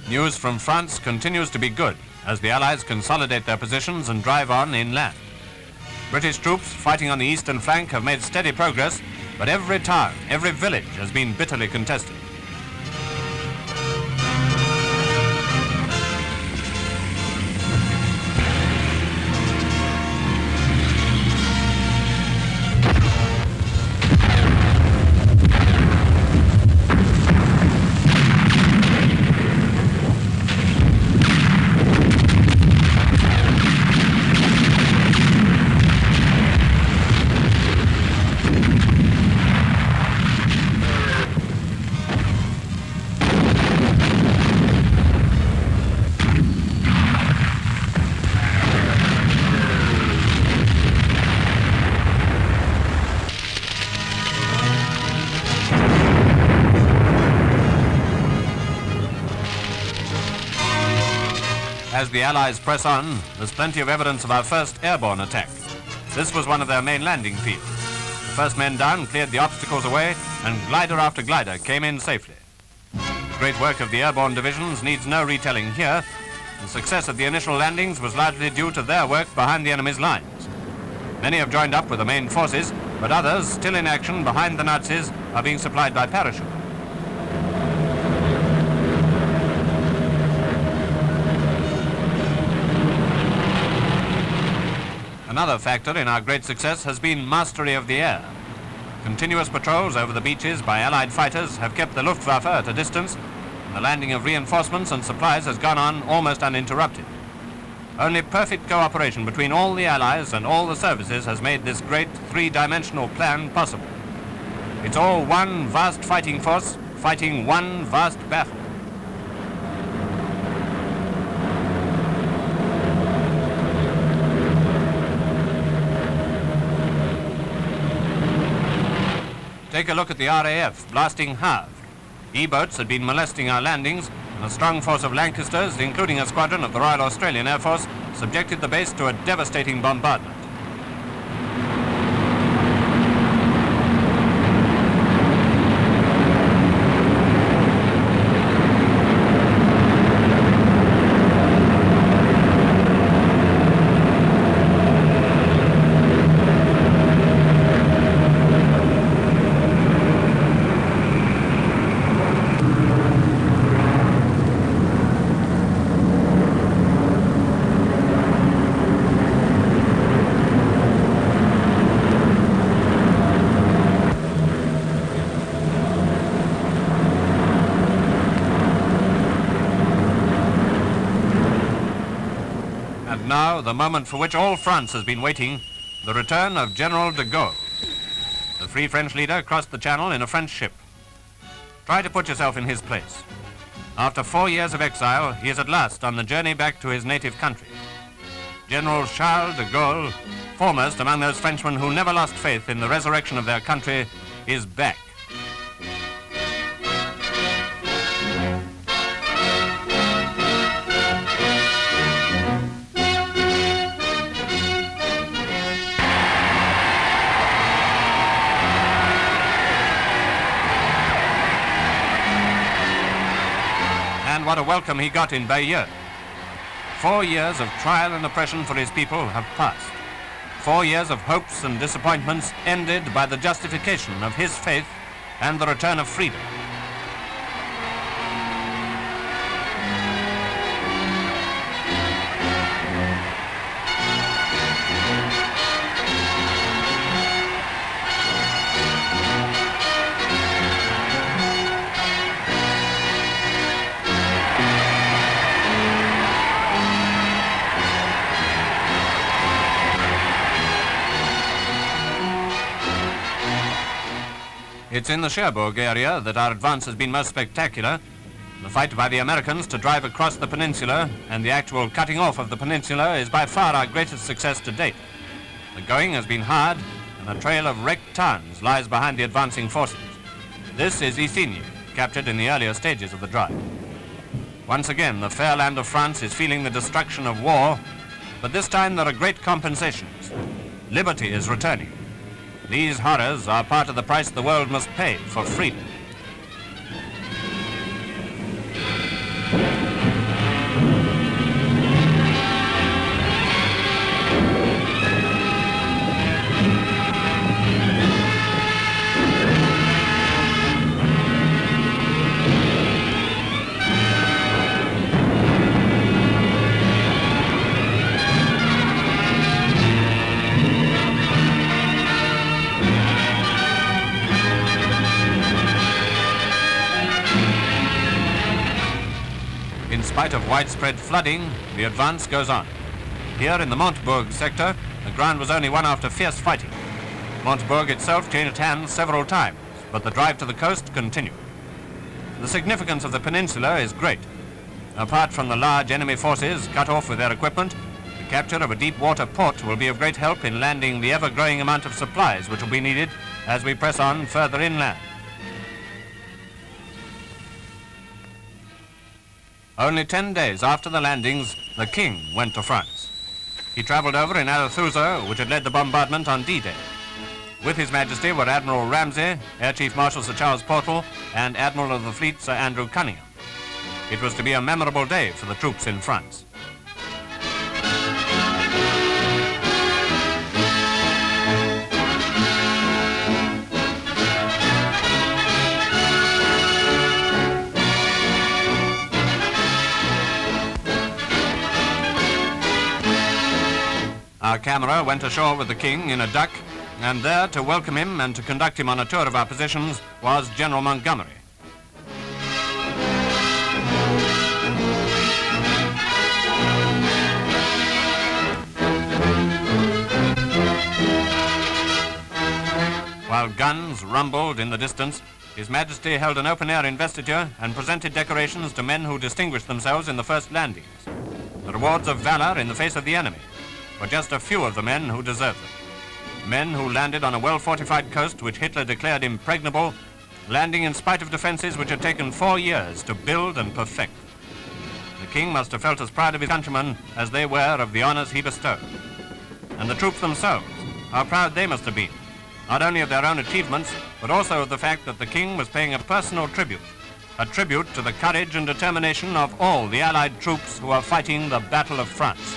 News from France continues to be good as the Allies consolidate their positions and drive on inland. British troops fighting on the eastern flank have made steady progress, but every town, every village has been bitterly contested. As the Allies press on, there's plenty of evidence of our first airborne attack. This was one of their main landing fields. The first men down cleared the obstacles away, and glider after glider came in safely. The great work of the airborne divisions needs no retelling here. The success of the initial landings was largely due to their work behind the enemy's lines. Many have joined up with the main forces, but others, still in action behind the Nazis, are being supplied by parachute. Another factor in our great success has been mastery of the air. Continuous patrols over the beaches by Allied fighters have kept the Luftwaffe at a distance, and the landing of reinforcements and supplies has gone on almost uninterrupted. Only perfect cooperation between all the Allies and all the services has made this great three-dimensional plan possible. It's all one vast fighting force, fighting one vast battle. Take a look at the RAF blasting Havre. E-boats had been molesting our landings, and a strong force of Lancasters, including a squadron of the Royal Australian Air Force, subjected the base to a devastating bombardment. Now, the moment for which all France has been waiting, the return of General de Gaulle. The Free French leader crossed the Channel in a French ship. Try to put yourself in his place. After 4 years of exile, he is at last on the journey back to his native country. General Charles de Gaulle, foremost among those Frenchmen who never lost faith in the resurrection of their country, is back. And what a welcome he got in Bayeaux. 4 years of trial and oppression for his people have passed. 4 years of hopes and disappointments ended by the justification of his faith and the return of freedom. It's in the Cherbourg area that our advance has been most spectacular. The fight by the Americans to drive across the peninsula and the actual cutting off of the peninsula is by far our greatest success to date. The going has been hard, and a trail of wrecked towns lies behind the advancing forces. This is Isigny, captured in the earlier stages of the drive. Once again, the fair land of France is feeling the destruction of war, but this time there are great compensations. Liberty is returning. These horrors are part of the price the world must pay for freedom. In spite of widespread flooding, the advance goes on. Here in the Montebourg sector, the ground was only won after fierce fighting. Montebourg itself changed hands several times, but the drive to the coast continued. The significance of the peninsula is great. Apart from the large enemy forces cut off with their equipment, the capture of a deep water port will be of great help in landing the ever-growing amount of supplies which will be needed as we press on further inland. Only 10 days after the landings, the King went to France. He travelled over in Arethusa, which had led the bombardment on D-Day. With His Majesty were Admiral Ramsay, Air Chief Marshal Sir Charles Portal, and Admiral of the Fleet Sir Andrew Cunningham. It was to be a memorable day for the troops in France. Our camera went ashore with the King in a duck, and there to welcome him and to conduct him on a tour of our positions was General Montgomery. While guns rumbled in the distance, His Majesty held an open-air investiture and presented decorations to men who distinguished themselves in the first landings. The rewards of valor in the face of the enemy were just a few of the men who deserved them. Men who landed on a well-fortified coast which Hitler declared impregnable, landing in spite of defenses which had taken 4 years to build and perfect. The King must have felt as proud of his countrymen as they were of the honors he bestowed. And the troops themselves, how proud they must have been, not only of their own achievements, but also of the fact that the King was paying a personal tribute, a tribute to the courage and determination of all the Allied troops who are fighting the Battle of France.